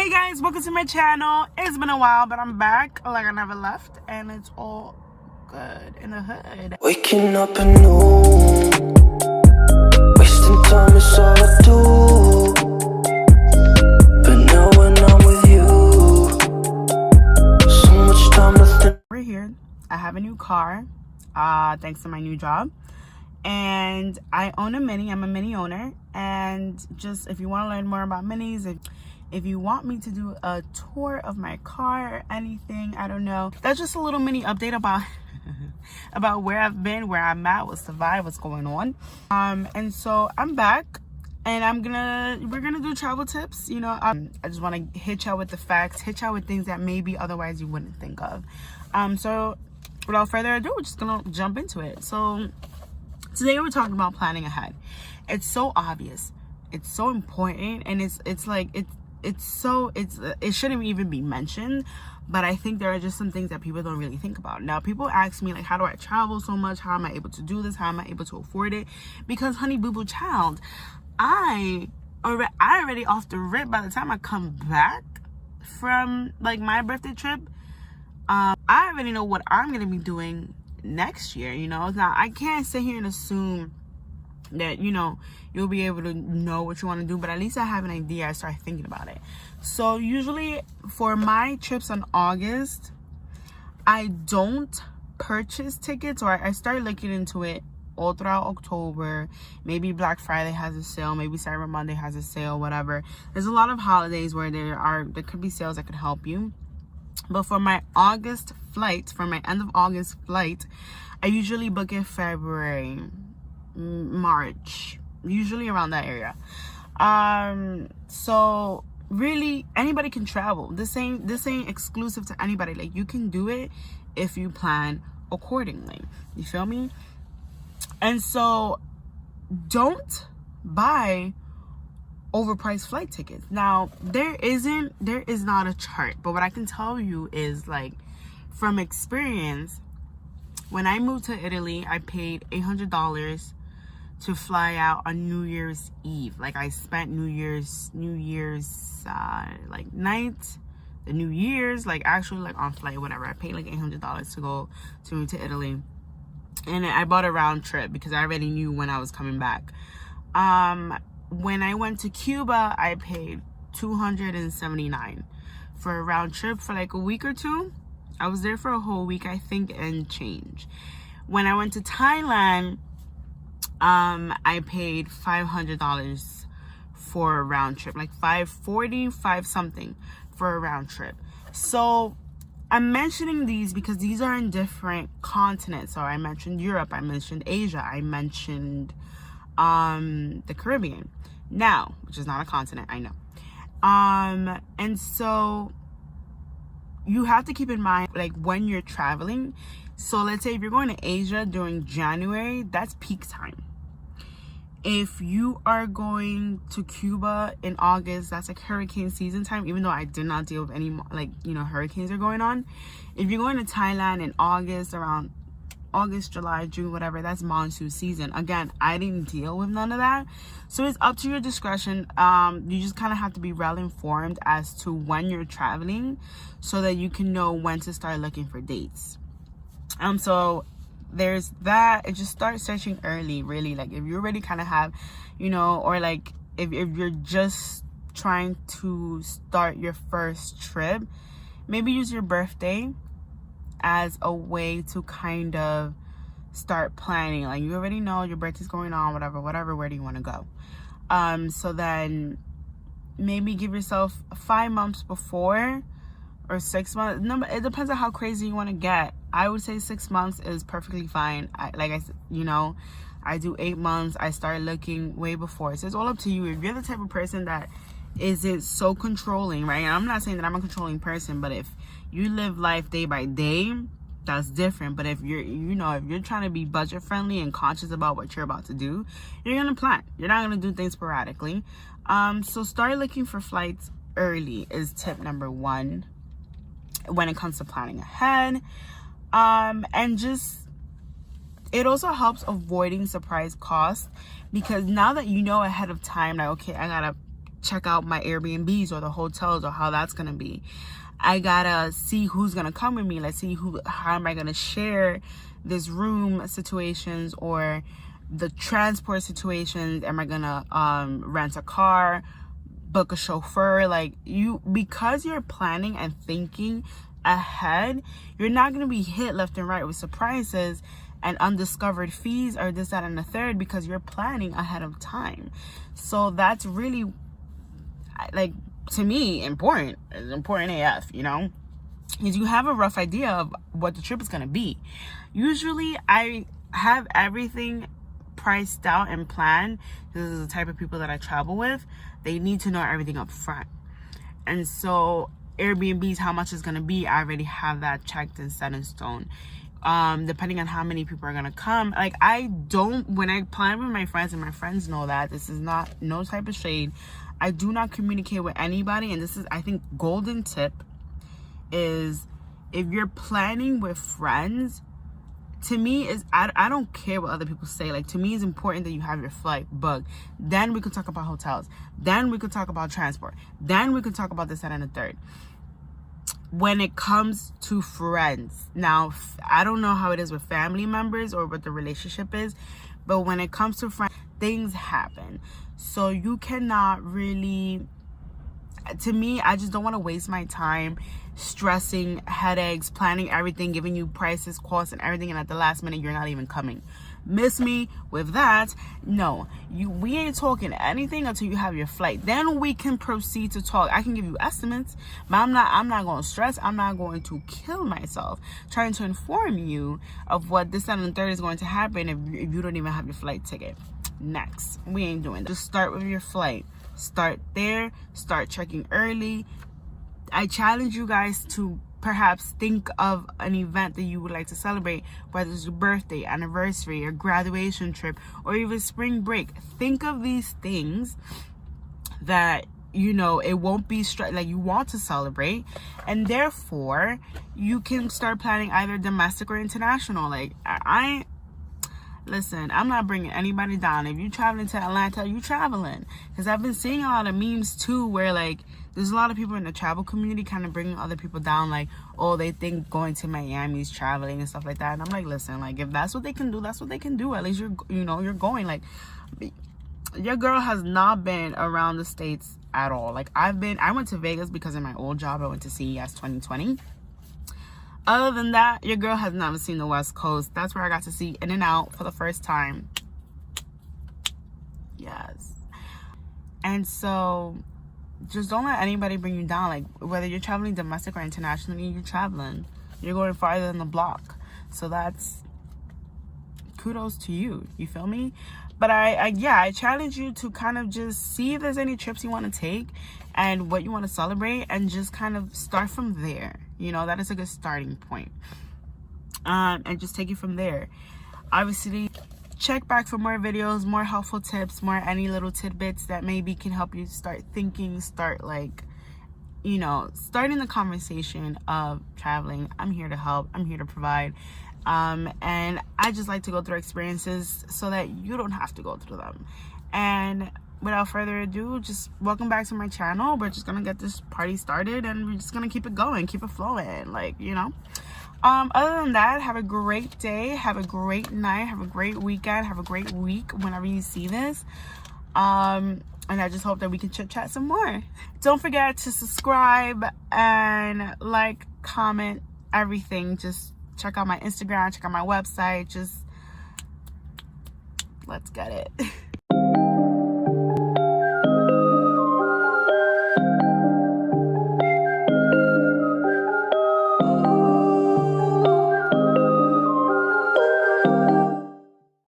Hey guys, welcome to my channel. It's been a while, but I'm back like I never left, and it's all good in the hood. Waking up anew, wasting time is all I do. But now when I'm with you, so much time to think. We're here. I have a new car, thanks to my new job. And I own a Mini. I'm a Mini owner. And just if you want to learn more about Minis, if you want me to do a tour of my car or anything, I don't know. That's just a little mini update about about where I've been, where I'm at, what's the vibe, what's going on. And so I'm back, and we're gonna do travel tips. You know, I just want to hit y'all with the facts, hit y'all with things that maybe otherwise you wouldn't think of. So without further ado, we're just gonna jump into it. So today we're talking about planning ahead. It's so obvious, it's so important, and it shouldn't even be mentioned, but I think there are just some things that people don't really think about. Now, people ask me, like, how do I travel so much? How am I able to do this? How am I able to afford it? Because, honey boo boo child, I already off the rip, by the time I come back from like my birthday trip, I already know what I'm gonna be doing next year. You know, now I can't sit here and assume that, you know, you'll be able to know what you want to do, but at least I have an idea. I start thinking about it. So usually for my trips in August, I don't purchase tickets, or I start looking into it all throughout October. Maybe Black Friday has a sale, maybe Cyber Monday has a sale, whatever. There's a lot of holidays where there could be sales that could help you. But for my August flight, for my end of August flight, I usually book in February, March, usually around that area. So really anybody can travel. This ain't exclusive to anybody. Like, you can do it if you plan accordingly. You feel me? And so don't buy overpriced flight tickets. Now, there is not a chart, but what I can tell you is, like, from experience, when I moved to Italy, I paid $800 to fly out on New Year's Eve. Like, I spent New Year's like night, the New Year's, like, actually, like, on flight, whatever. I paid like $800 to go to Italy, and I bought a round trip because I already knew when I was coming back. When I went to Cuba, I paid $279 for a round trip for like a week or two. I was there for a whole week, I think, and change. When I went to Thailand, I paid $500 for a round trip, like $545 something for a round trip. So I'm mentioning these because these are in different continents. So I mentioned Europe, I mentioned Asia, I mentioned the Caribbean now, which is not a continent, I know. And so you have to keep in mind, like, when you're traveling. So let's say if you're going to Asia during January, that's peak time. If you are going to Cuba in August, that's like hurricane season time, even though I did not deal with any, like, you know, hurricanes are going on. If you're going to Thailand in August, around August, July, June, whatever, that's monsoon season. Again, I didn't deal with none of that. So it's up to your discretion. You just kind of have to be well informed as to when you're traveling so that you can know when to start looking for dates. So there's that. And just start searching early, really. Like, if you already kind of have, you know, or like if you're just trying to start your first trip, maybe use your birthday as a way to kind of start planning. Like, you already know your birthday's going on, whatever, where do you want to go? So then maybe give yourself 5 months before, or 6 months. No, it depends on how crazy you want to get. I would say 6 months is perfectly fine. I do 8 months. I start looking way before. So it's all up to you. If you're the type of person that isn't so controlling, right? And I'm not saying that I'm a controlling person, but if you live life day by day, that's different. But if you're, you know, if you're trying to be budget friendly and conscious about what you're about to do, you're gonna plan. You're not gonna do things sporadically. So start looking for flights early is tip number 1 when it comes to planning ahead. And just, it also helps avoiding surprise costs, because now that you know ahead of time, like, okay, I gotta check out my Airbnbs or the hotels or how that's gonna be. I gotta see who's gonna come with me. Let's see how am I gonna share this room situations or the transport situations. Am I gonna rent a car, book a chauffeur? Like, because you're planning and thinking ahead, you're not gonna be hit left and right with surprises and undiscovered fees or this, that, and the third, because you're planning ahead of time. So that's really, like, to me, important. It's important AF, you know, is you have a rough idea of what the trip is gonna be. Usually I have everything priced out and planned. This is the type of people that I travel with. They need to know everything up front. And so Airbnbs, how much it's gonna be, I already have that checked and set in stone. Depending on how many people are gonna come. Like, when I plan with my friends, and my friends know that this is not no type of shade, I do not communicate with anybody. And this is, I think, golden tip is, if you're planning with friends, to me, is I don't care what other people say. Like, to me, it's important that you have your flight booked. Then we could talk about hotels. Then we could talk about transport. Then we could talk about this, that, and the third. When it comes to friends, now, I don't know how it is with family members or what the relationship is, but when it comes to friends, things happen. So you cannot really, to me, I just don't want to waste my time stressing, headaches, planning everything, giving you prices, costs, and everything, and at the last minute you're not even coming. Miss me with that? No, we ain't talking anything until you have your flight. Then we can proceed to talk. I can give you estimates, but I'm not going to stress. I'm not going to kill myself trying to inform you of what this, that, and the third is going to happen if you don't even have your flight ticket. Next, we ain't doing that. Just start with your flight. Start there. Start checking early. I challenge you guys to perhaps think of an event that you would like to celebrate, whether it's your birthday, anniversary, or graduation trip, or even spring break. Think of these things that, you know, it won't be like you want to celebrate, and therefore you can start planning either domestic or international. Like, listen, I'm not bringing anybody down. If you're traveling to Atlanta, you traveling. Because I've been seeing a lot of memes too where, like, there's a lot of people in the travel community kind of bringing other people down. Like, oh, they think going to Miami is traveling and stuff like that. And I'm like, listen, like, if that's what they can do, that's what they can do. At least you're going. Like, your girl has not been around the States at all. Like, I went to Vegas because of my old job. I went to CES 2020. Other than that, your girl has never seen the West Coast. That's where I got to see In-N-Out for the first time. Yes. And so, just don't let anybody bring you down. Like, whether you're traveling domestic or internationally, you're traveling. You're going farther than the block. So that's kudos to you. You feel me? But I challenge you to kind of just see if there's any trips you want to take and what you want to celebrate, and just kind of start from there. You know, that is a good starting point. And just take it from there. Obviously, check back for more videos, more helpful tips, more any little tidbits that maybe can help you start thinking, start, like, you know, starting the conversation of traveling. I'm here to help. I'm here to provide. And I just like to go through experiences so that you don't have to go through them. And without further ado, just welcome back to my channel. We're just gonna get this party started, and we're just gonna keep it going, keep it flowing, like, you know. Other than that, have a great day, have a great night, have a great weekend, have a great week whenever you see this. And I just hope that we can chit chat some more. Don't forget to subscribe and like, comment, everything. Just check out my Instagram, check out my website. Just let's get it.